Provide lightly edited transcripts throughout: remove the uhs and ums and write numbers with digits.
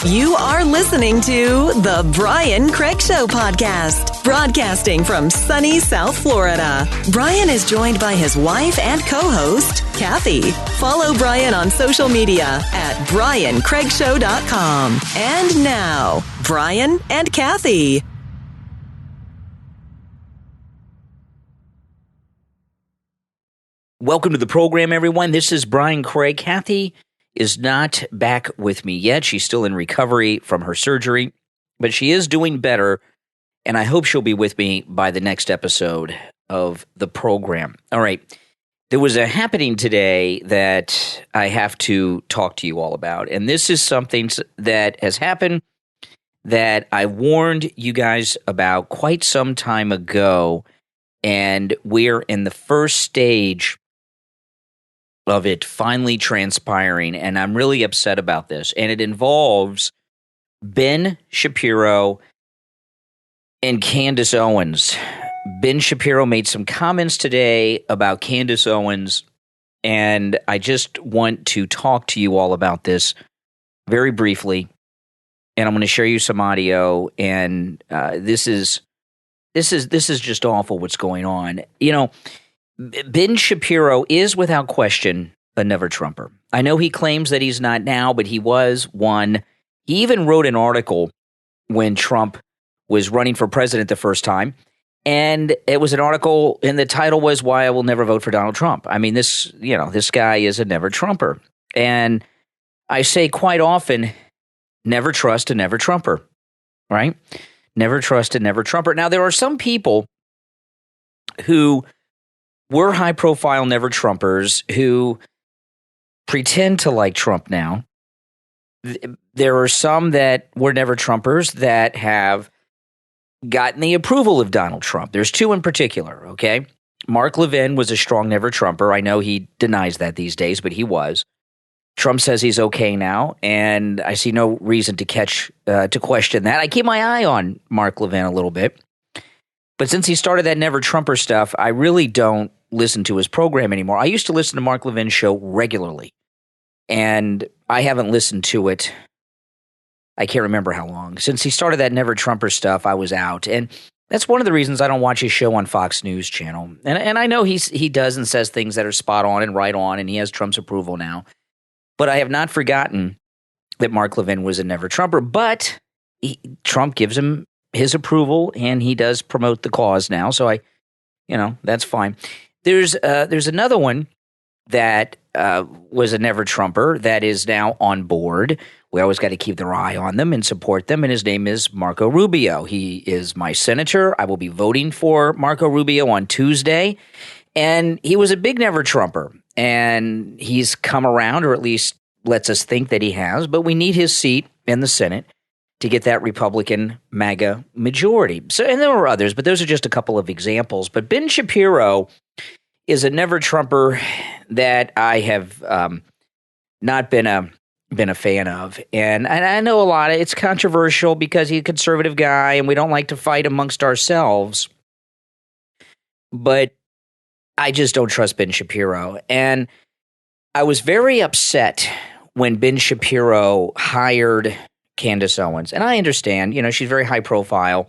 You are listening to The Brian Craig Show podcast, broadcasting from sunny South Florida. Brian is joined by his wife and co-host, Kathy. Follow Brian on social media at briancraigshow.com. And now, Brian and Kathy. Welcome to the program, everyone. This is Brian Craig. Kathy is not back with me yet. She's still in recovery from her surgery, but she is doing better, and I hope she'll be with me by the next episode of the program. All right. There was a happening today that I have to talk to you all about, and this is something that has happened that I warned you guys about quite some time ago, and we're in the first stage of it finally transpiring, and I'm really upset about this. And it involves Ben Shapiro and Candace Owens. Ben Shapiro made some comments today about Candace Owens, and I just want to talk to you all about this very briefly. And I'm going to share you some audio, and this is just awful what's going on. You know, Ben Shapiro is without question a never-Trumper. I know he claims that he's not now, but he was one. He even wrote an article when Trump was running for president the first time, and it was an article, and the title was "Why I Will Never Vote for Donald Trump." I mean, this guy is a never-Trumper, and I say quite often, never trust a never-Trumper, right? Never trust a never-Trumper. Now, there are some people who were high-profile never-Trumpers who pretend to like Trump now. There are some that were never-Trumpers that have gotten the approval of Donald Trump. There's two in particular, okay? Mark Levin was a strong never-Trumper. I know he denies that these days, but he was. Trump says he's okay now, and I see no reason to question that. I keep my eye on Mark Levin a little bit. But since he started that never-Trumper stuff, I really don't listen to his program anymore. I used to listen to Mark Levin's show regularly, and I haven't listened to it. I can't remember how long. Since he started that never-Trumper stuff, I was out. And that's one of the reasons I don't watch his show on Fox News Channel. And I know he does and says things that are spot on and right on, and he has Trump's approval now. But I have not forgotten that Mark Levin was a never-Trumper. But Trump gives him his approval, and he does promote the cause now. So that's fine. There's another one that was a never-Trumper that is now on board. We always got to keep our eye on them and support them, and his name is Marco Rubio. He is my senator. I will be voting for Marco Rubio on Tuesday, and he was a big never-Trumper, and he's come around, or at least lets us think that he has, but we need his seat in the Senate to get that Republican MAGA majority. So, and there are others, but those are just a couple of examples. But Ben Shapiro is a never-Trumper that I have not been a fan of. And I know a lot of it's controversial because he's a conservative guy and we don't like to fight amongst ourselves. But I just don't trust Ben Shapiro. And I was very upset when Ben Shapiro hired Candace Owens. And I understand, she's very high profile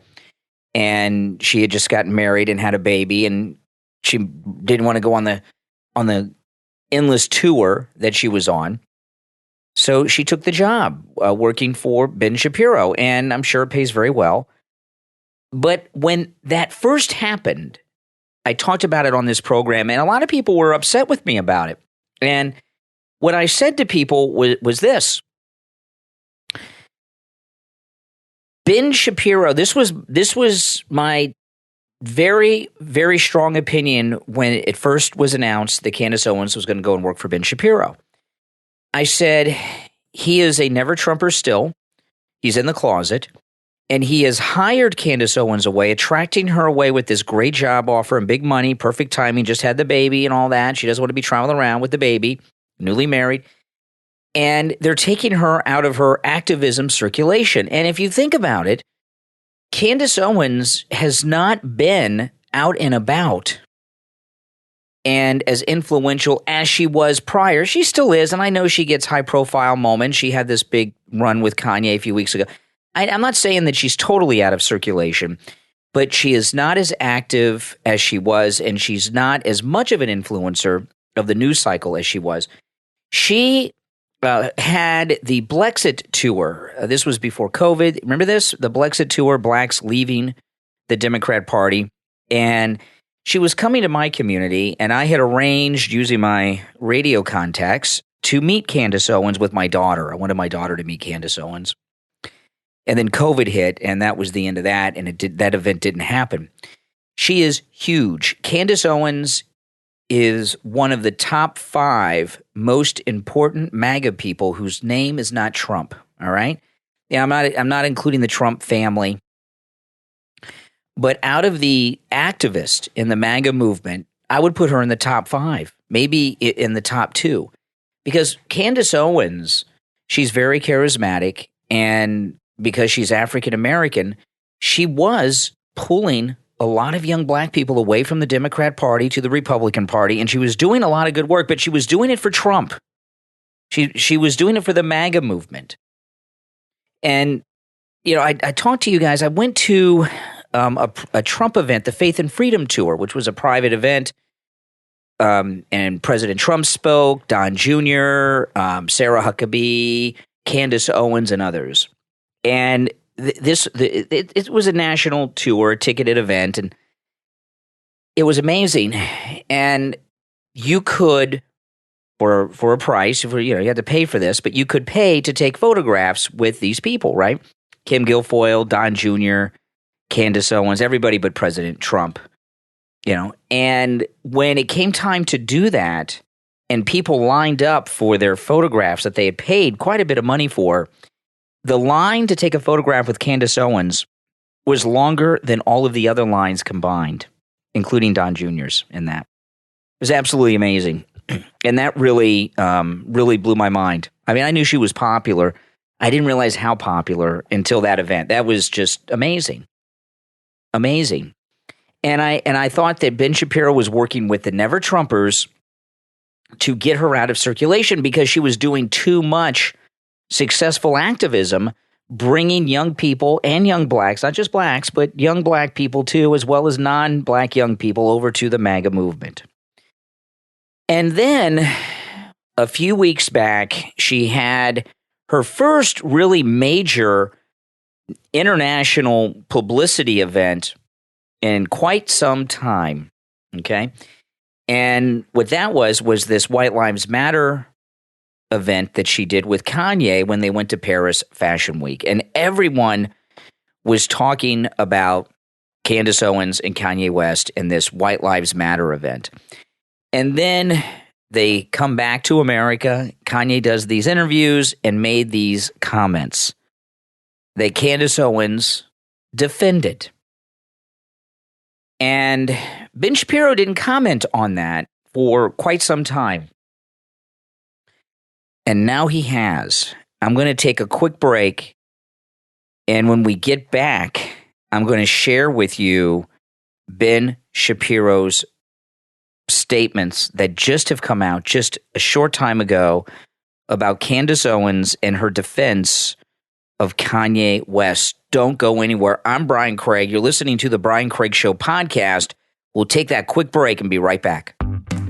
and she had just gotten married and had a baby, and she didn't want to go on the endless tour that she was on. So she took the job working for Ben Shapiro, and I'm sure it pays very well. But when that first happened, I talked about it on this program, and a lot of people were upset with me about it. And what I said to people was this. Ben Shapiro, this was my very, very strong opinion when it first was announced that Candace Owens was going to go and work for Ben Shapiro. I said, he is a never-Trumper still. He's in the closet. And he has hired Candace Owens away, attracting her away with this great job offer and big money, perfect timing, just had the baby and all that. She doesn't want to be traveling around with the baby, newly married. And they're taking her out of her activism circulation. And if you think about it, Candace Owens has not been out and about and as influential as she was prior. She still is, and I know she gets high-profile moments. She had this big run with Kanye a few weeks ago. I'm not saying that she's totally out of circulation, but she is not as active as she was, and she's not as much of an influencer of the news cycle as she was. She had the Blexit tour. This was before COVID. Remember this? The Blexit tour, blacks leaving the Democrat Party. And she was coming to my community, and I had arranged, using my radio contacts, to meet Candace Owens with my daughter. I wanted my daughter to meet Candace Owens. And then COVID hit, and that was the end of that, and that event didn't happen. She is huge. Candace Owens is one of the top 5 most important MAGA people whose name is not Trump, all right? Yeah, I'm not including the Trump family. But out of the activists in the MAGA movement, I would put her in the top 5, maybe in the top 2. Because Candace Owens, she's very charismatic, and because she's African American, she was pulling a lot of young black people away from the Democrat Party to the Republican Party, and she was doing a lot of good work, but she was doing it for Trump. She was doing it for the MAGA movement. And, you know, I talked to you guys. I went to a Trump event, the Faith and Freedom Tour, which was a private event, and President Trump spoke, Don Jr., Sarah Huckabee, Candace Owens, and others. And it was a national tour, ticketed event, and it was amazing. And you could, for a price, you had to pay for this, but you could pay to take photographs with these people, right? Kim Guilfoyle, Don Jr., Candace Owens, everybody but President Trump, And when it came time to do that, and people lined up for their photographs that they had paid quite a bit of money for, the line to take a photograph with Candace Owens was longer than all of the other lines combined, including Don Jr.'s in that. It was absolutely amazing. And that really blew my mind. I mean, I knew she was popular. I didn't realize how popular until that event. That was just amazing. Amazing. And I thought that Ben Shapiro was working with the Never Trumpers to get her out of circulation because she was doing too much successful activism, bringing young people and young blacks, not just blacks, but young black people too, as well as non-black young people over to the MAGA movement. And then a few weeks back, she had her first really major international publicity event in quite some time, okay? And what that was this White Lives Matter event that she did with Kanye when they went to Paris Fashion Week. And everyone was talking about Candace Owens and Kanye West in this White Lives Matter event. And then they come back to America. Kanye does these interviews and made these comments that Candace Owens defended. And Ben Shapiro didn't comment on that for quite some time. And now he has. I'm going to take a quick break. And when we get back, I'm going to share with you Ben Shapiro's statements that just have come out just a short time ago about Candace Owens and her defense of Kanye West. Don't go anywhere. I'm Brian Craig. You're listening to the Brian Craig Show podcast. We'll take that quick break and be right back.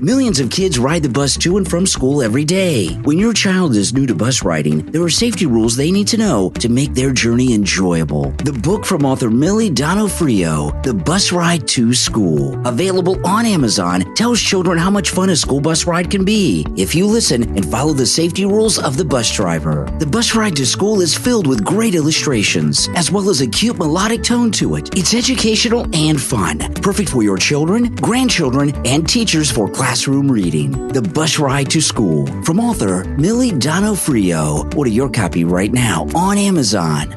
Millions of kids ride the bus to and from school every day. When your child is new to bus riding, there are safety rules they need to know to make their journey enjoyable. The book from author Millie D'Onofrio, The Bus Ride to School, available on Amazon, tells children how much fun a school bus ride can be if you listen and follow the safety rules of the bus driver. The Bus Ride to School is filled with great illustrations, as well as a cute melodic tone to it. It's educational and fun, perfect for your children, grandchildren, and teachers for classroom reading. The Bus Ride to School, from author Millie D'Onofrio. Order your copy right now on Amazon.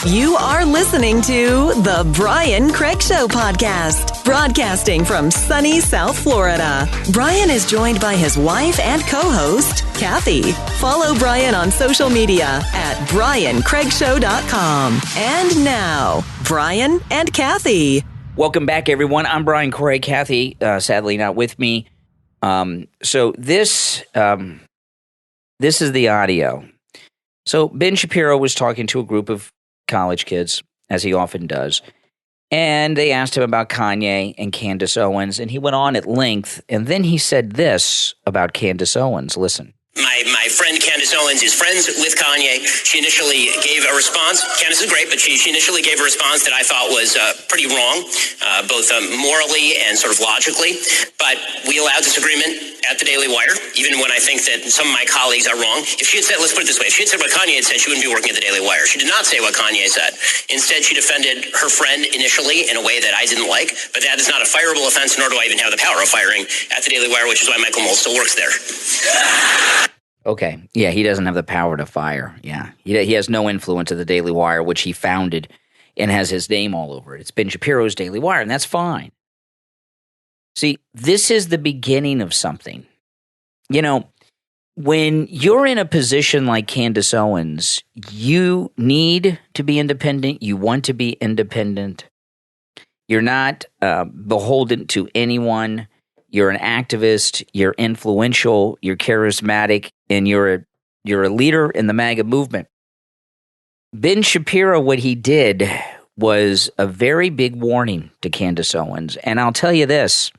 You are listening to the Brian Craig Show podcast, broadcasting from sunny South Florida. Brian is joined by his wife and co-host, Kathy. Follow Brian on social media at briancraigshow.com. And now, Brian and Kathy. Welcome back, everyone. I'm Brian Craig. Kathy, sadly, not with me. So this is the audio. So Ben Shapiro was talking to a group of college kids, as he often does, and they asked him about Kanye and Candace Owens, and he went on at length, and then he said this about Candace Owens. Listen. My friend Candace Owens is friends with Kanye. She initially gave a response. Candace is great, but she initially gave a response that I thought was pretty wrong, both morally and sort of logically. But we allowed disagreement at the Daily Wire, even when I think that some of my colleagues are wrong. If she had said, let's put it this way, if she had said what Kanye had said, she wouldn't be working at the Daily Wire. She did not say what Kanye said. Instead, she defended her friend initially in a way that I didn't like, but that is not a fireable offense, nor do I even have the power of firing at the Daily Wire, which is why Michael Moll still works there. Okay. Yeah, he doesn't have the power to fire. Yeah. He has no influence at the Daily Wire, which he founded and has his name all over it. It's Ben Shapiro's Daily Wire, and that's fine. See, this is the beginning of something. You know, when you're in a position like Candace Owens, you need to be independent. You want to be independent. You're not beholden to anyone. You're an activist, you're influential, you're charismatic, and you're a leader in the MAGA movement. Ben Shapiro, what he did was a very big warning to Candace Owens. And I'll tell you this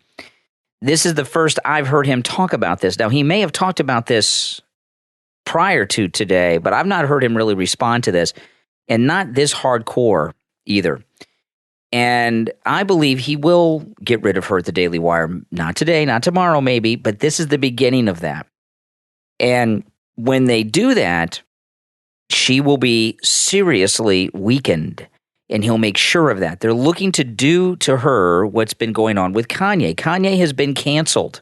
is the first I've heard him talk about this. Now, he may have talked about this prior to today, but I've not heard him really respond to this, and not this hardcore either. And I believe he will get rid of her at the Daily Wire. Not today, not tomorrow maybe, but this is the beginning of that. And when they do that, she will be seriously weakened, and he'll make sure of that. They're looking to do to her what's been going on with Kanye. Kanye has been canceled,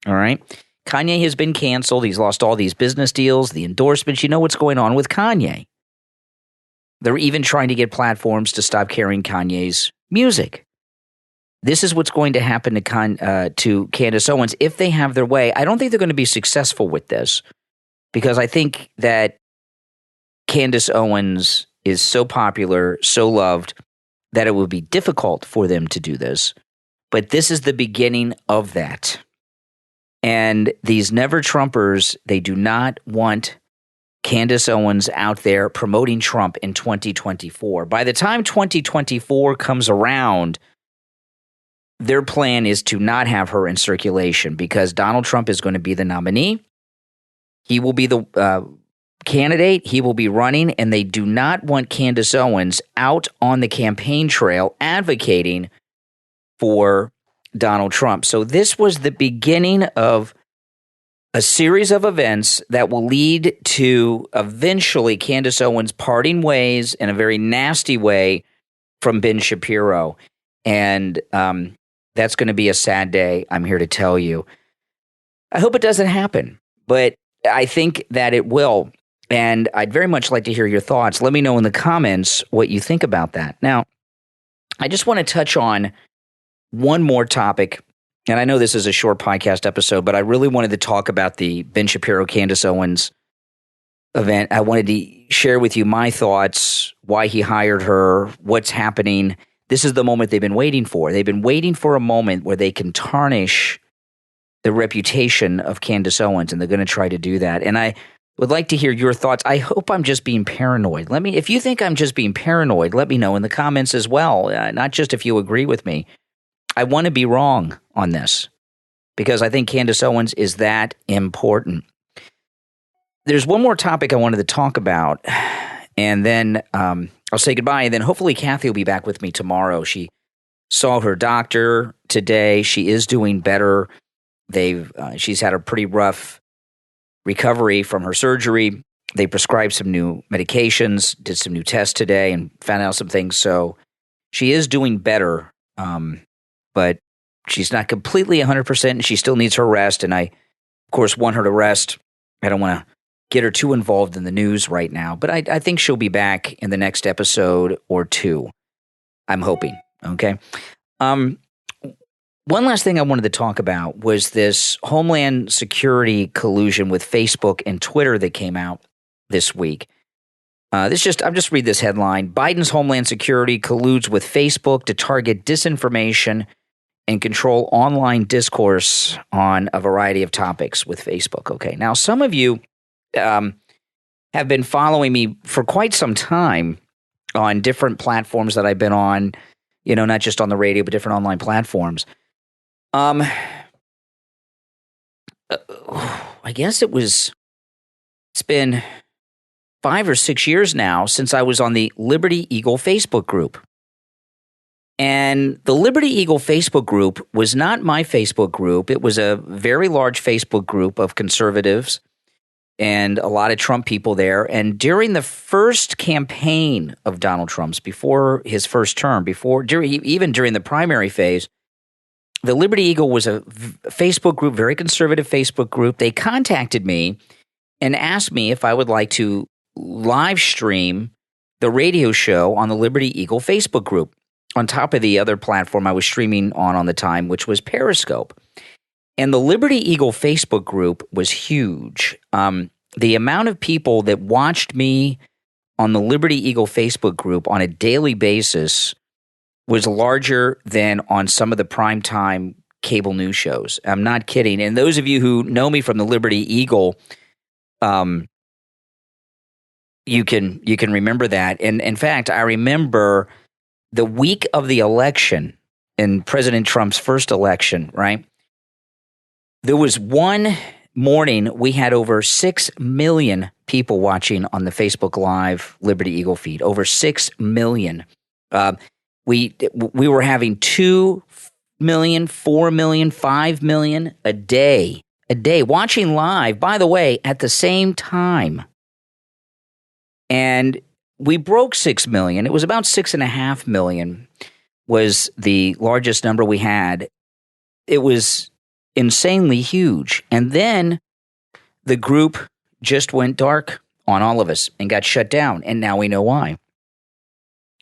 all right? Kanye has been canceled. He's lost all these business deals, the endorsements. You know what's going on with Kanye. They're even trying to get platforms to stop carrying Kanye's music. This is what's going to happen to Candace Owens if they have their way. I don't think they're going to be successful with this, because I think that Candace Owens is so popular, so loved, that it would be difficult for them to do this. But this is the beginning of that. And these never-Trumpers, they do not want Candace Owens out there promoting Trump in 2024. By the time 2024 comes around, their plan is to not have her in circulation, because Donald Trump is going to be the nominee. He will be the candidate. He will be running, and they do not want Candace Owens out on the campaign trail advocating for Donald Trump. So this was the beginning of a series of events that will lead to eventually Candace Owens parting ways in a very nasty way from Ben Shapiro. And that's going to be a sad day, I'm here to tell you. I hope it doesn't happen, but I think that it will. And I'd very much like to hear your thoughts. Let me know in the comments what you think about that. Now, I just want to touch on one more topic. And I know this is a short podcast episode, but I really wanted to talk about the Ben Shapiro, Candace Owens event. I wanted to share with you my thoughts, why he hired her, what's happening. This is the moment they've been waiting for. They've been waiting for a moment where they can tarnish the reputation of Candace Owens, and they're going to try to do that. And I would like to hear your thoughts. I hope I'm just being paranoid. If you think I'm just being paranoid, let me know in the comments as well, not just if you agree with me. I want to be wrong on this, because I think Candace Owens is that important. There's one more topic I wanted to talk about, and then I'll say goodbye, and then hopefully Kathy will be back with me tomorrow. She saw her doctor today. She is doing better. She's had a pretty rough recovery from her surgery. They prescribed some new medications, did some new tests today, and found out some things. So she is doing better. But she's not completely 100%, and she still needs her rest. And I, of course, want her to rest. I don't want to get her too involved in the news right now, but I think she'll be back in the next episode or two. I'm hoping. Okay. One last thing I wanted to talk about was this Homeland Security collusion with Facebook and Twitter that came out this week. I'll just read this headline. Biden's Homeland Security colludes with Facebook to target disinformation and control online discourse on a variety of topics with Facebook. Okay. Now, some of you have been following me for quite some time on different platforms that I've been on, not just on the radio, but different online platforms. I guess it's been 5 or 6 years now since I was on the Liberty Eagle Facebook group. And the Liberty Eagle Facebook group was not my Facebook group. It was a very large Facebook group of conservatives and a lot of Trump people there. And during the first campaign of Donald Trump's, before his first term, even during the primary phase, the Liberty Eagle was a Facebook group, very conservative Facebook group. They contacted me and asked me if I would like to live stream the radio show on the Liberty Eagle Facebook group on top of the other platform I was streaming on the time, which was Periscope. And the Liberty Eagle Facebook group was huge. The amount of people that watched me on the Liberty Eagle Facebook group on a daily basis was larger than on some of the primetime cable news shows. I'm not kidding. And those of you who know me from the Liberty Eagle, you can remember that. And in fact, I remember the week of the election, in President Trump's first election, right? There was one morning we had over 6 million people watching on the Facebook Live Liberty Eagle feed. Over 6 million. We were having 2 million, 4 million, 5 million a day watching live, by the way, at the same time. And we broke 6 million. It was about 6.5 million was the largest number we had. It was insanely huge. And then the group just went dark on all of us and got shut down. And now we know why.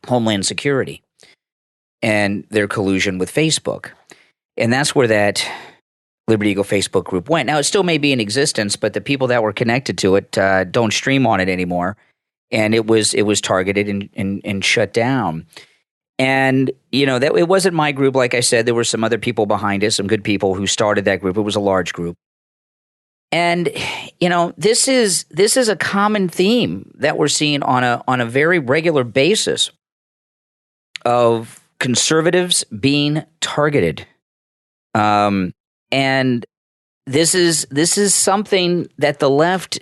Homeland Security and their collusion with Facebook. And that's where that Liberty Eagle Facebook group went. Now, it still may be in existence, but the people that were connected to it don't stream on it anymore. And it was targeted and shut down. And, that it wasn't my group. Like I said, there were some other people behind it, some good people who started that group. It was a large group. And, this is a common theme that we're seeing on a very regular basis of conservatives being targeted. And this is something that the left,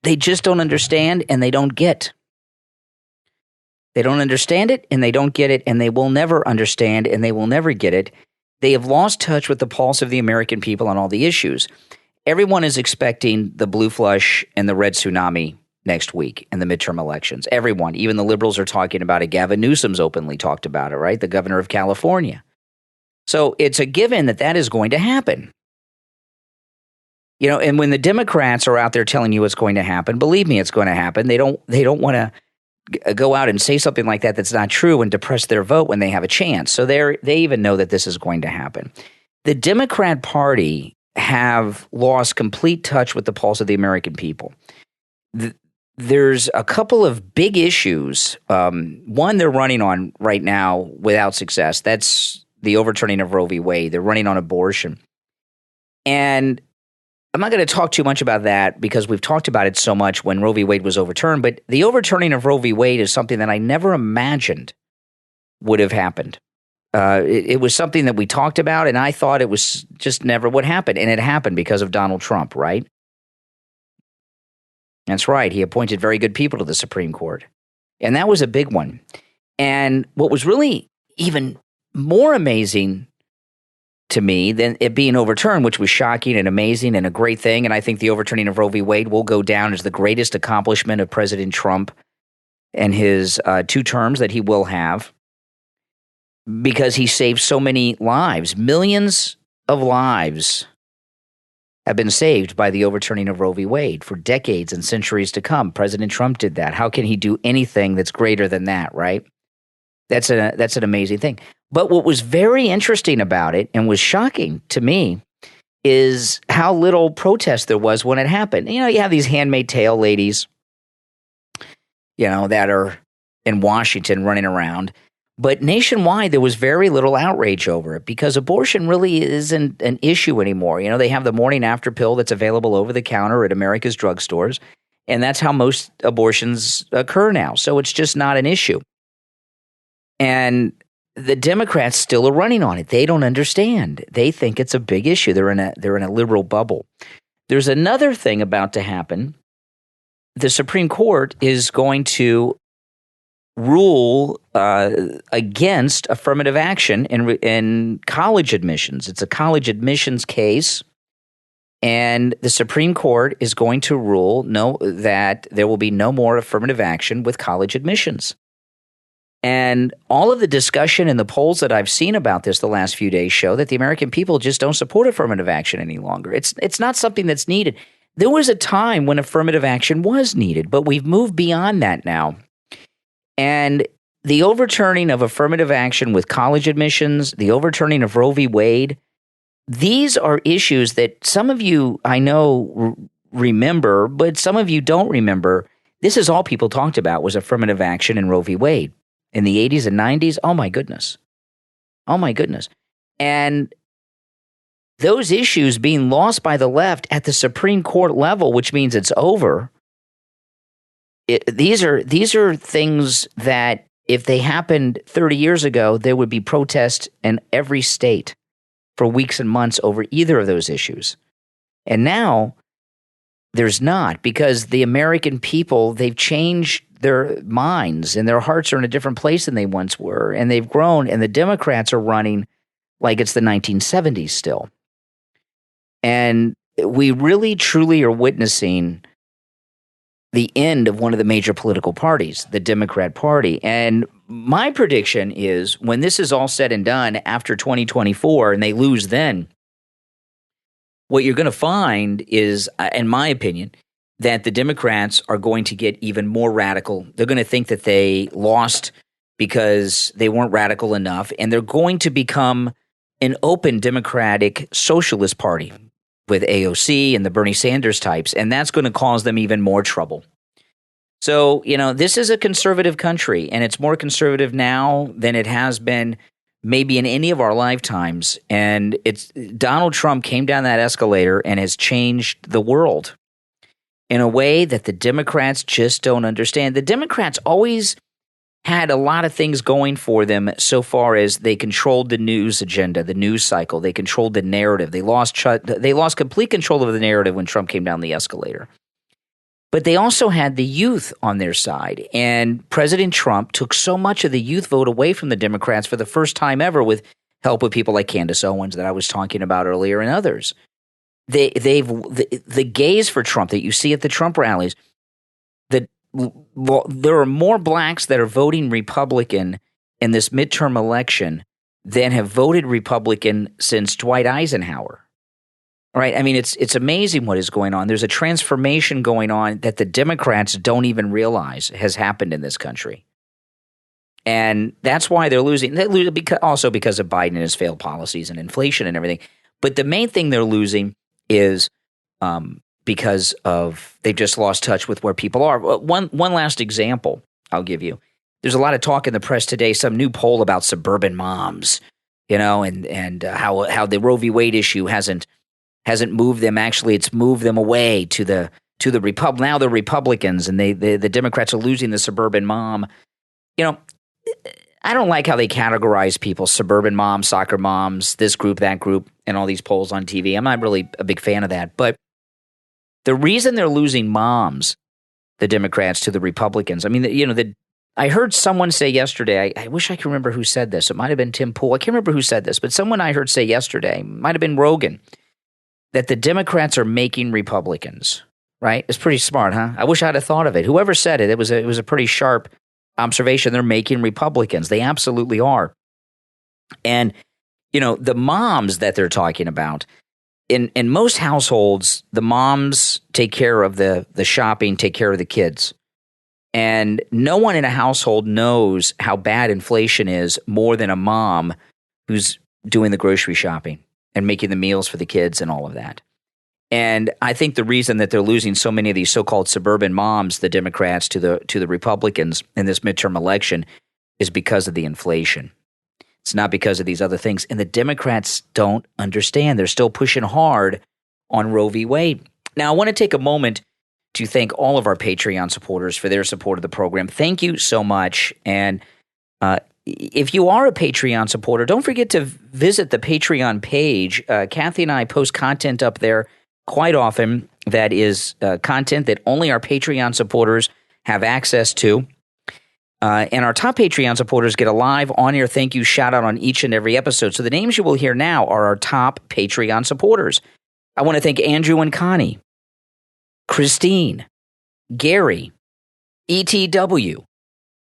they just don't understand and they don't get. They don't understand it and they don't get it, and they will never understand and they will never get it. They have lost touch with the pulse of the American people on all the issues. Everyone is expecting the blue flush and the red tsunami next week in the midterm elections. Everyone, even the liberals are talking about it. Gavin Newsom's openly talked about it, right? The governor of California. So it's a given that is going to happen. And when the Democrats are out there telling you it's going to happen, believe me, it's going to happen. They don't want to go out and say something like that that's not true and depress their vote when they have a chance. So they even know that this is going to happen. The Democrat Party have lost complete touch with the pulse of the American people. There's a couple of big issues. One they're running on right now without success. That's the overturning of Roe v. Wade. They're running on abortion. And I'm not going to talk too much about that because we've talked about it so much when Roe v. Wade was overturned. But the overturning of Roe v. Wade is something that I never imagined would have happened. It was something that we talked about, and I thought it was just never would happen. And it happened because of Donald Trump, right? That's right. He appointed very good people to the Supreme Court. And that was a big one. And what was really even more amazing to me than it being overturned, which was shocking and amazing and a great thing. And I think the overturning of Roe v. Wade will go down as the greatest accomplishment of President Trump and his 2 terms that he will have, because he saved so many lives. Millions of lives have been saved by the overturning of Roe v. Wade for decades and centuries to come. President Trump did that. How can he do anything that's greater than that, right? That's an amazing thing. But what was very interesting about it and was shocking to me is how little protest there was when it happened. You have these Handmaid's Tale ladies, that are in Washington running around. But nationwide, there was very little outrage over it because abortion really isn't an issue anymore. They have the morning after pill that's available over the counter at America's drugstores, and that's how most abortions occur now. So it's just not an issue. And the Democrats still are running on it. They don't understand. They think it's a big issue. They're in a liberal bubble. There's another thing about to happen. The Supreme Court is going to rule against affirmative action in college admissions. It's a college admissions case, and the Supreme Court is going to rule that there will be no more affirmative action with college admissions. And all of the discussion in the polls that I've seen about this the last few days show that the American people just don't support affirmative action any longer. It's not something that's needed. There was a time when affirmative action was needed, but we've moved beyond that now. And the overturning of affirmative action with college admissions, the overturning of Roe v. Wade, these are issues that some of you, I know, remember, but some of you don't remember. This is all people talked about was affirmative action in Roe v. Wade. In the 80s and 90s, oh my goodness. And those issues being lost by the left at the Supreme Court level, which means it's over. These are things that if they happened 30 years ago, there would be protests in every state for weeks and months over either of those issues. And now there's not, because the American people, they've changed their minds and their hearts are in a different place than they once were. And they've grown, and the Democrats are running like it's the 1970s still. And we really, truly are witnessing the end of one of the major political parties, the Democrat Party. And my prediction is when this is all said and done after 2024 and they lose then, what you're going to find is, in my opinion, that the Democrats are going to get even more radical. They're going to think that they lost because they weren't radical enough, and they're going to become an open Democratic Socialist Party with AOC and the Bernie Sanders types, and that's going to cause them even more trouble. So, this is a conservative country, and it's more conservative now than it has been maybe in any of our lifetimes. And Donald Trump came down that escalator and has changed the world in a way that the Democrats just don't understand. The Democrats always had a lot of things going for them so far as they controlled the news agenda, the news cycle. They controlled the narrative. They lost complete control of the narrative when Trump came down the escalator. But they also had the youth on their side. And President Trump took so much of the youth vote away from the Democrats for the first time ever with help with people like Candace Owens that I was talking about earlier and others. The gaze for Trump that you see at the Trump rallies, there are more blacks that are voting Republican in this midterm election than have voted Republican since Dwight Eisenhower. All right? I mean, it's amazing what is going on. There's a transformation going on that the Democrats don't even realize has happened in this country. And that's why they're losing. They lose also because of Biden and his failed policies and inflation and everything. But the main thing they're losing is because of they've just lost touch with where people are. One last example I'll give you. There's a lot of talk in the press today, some new poll about suburban moms, and how the Roe v. Wade issue hasn't moved them. Actually, it's moved them away to the now they're Republicans, and the Democrats are losing the suburban mom. I don't like how they categorize people, suburban moms, soccer moms, this group, that group, and all these polls on TV. I'm not really a big fan of that. But the reason they're losing moms, the Democrats, to the Republicans, I mean, I heard someone say yesterday, I wish I could remember who said this. It might have been Tim Pool. I can't remember who said this, but someone I heard say yesterday, might have been Rogan, that the Democrats are making Republicans, right? It's pretty smart, huh? I wish I'd have thought of it. Whoever said it, it was a pretty sharp observation. They're making Republicans. They absolutely are. And, the moms that they're talking about, in most households, the moms take care of the shopping, take care of the kids. And no one in a household knows how bad inflation is more than a mom who's doing the grocery shopping and making the meals for the kids and all of that. And I think the reason that they're losing so many of these so-called suburban moms, the Democrats, to the Republicans in this midterm election is because of the inflation. It's not because of these other things. And the Democrats don't understand. They're still pushing hard on Roe v. Wade. Now, I want to take a moment to thank all of our Patreon supporters for their support of the program. Thank you so much. And if you are a Patreon supporter, don't forget to visit the Patreon page. Kathy and I post content up there quite often that is content that only our Patreon supporters have access to. And our top Patreon supporters get a live on-air thank you shout-out on each and every episode. So the names you will hear now are our top Patreon supporters. I want to thank Andrew and Connie, Christine, Gary, ETW,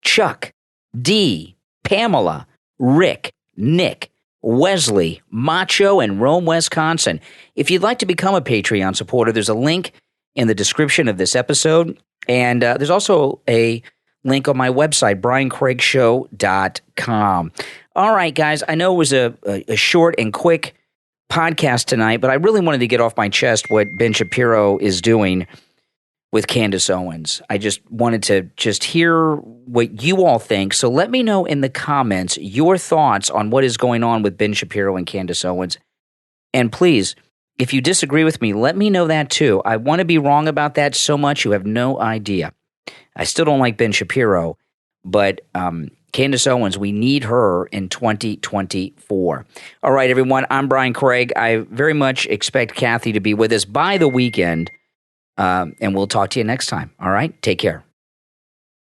Chuck, D, Pamela, Rick, Nick, Wesley, Macho, and Rome, Wisconsin. If you'd like to become a Patreon supporter, there's a link in the description of this episode. And there's also a link on my website, briancraigshow.com. All right, guys, I know it was a short and quick podcast tonight, but I really wanted to get off my chest what Ben Shapiro is doing with Candace Owens. I just wanted to hear what you all think. So let me know in the comments your thoughts on what is going on with Ben Shapiro and Candace Owens. And please, if you disagree with me, let me know that too. I want to be wrong about that so much you have no idea. I still don't like Ben Shapiro, but Candace Owens, we need her in 2024. All right, everyone, I'm Brian Craig. I very much expect Kathy to be with us by the weekend. And we'll talk to you next time. All right? Take care.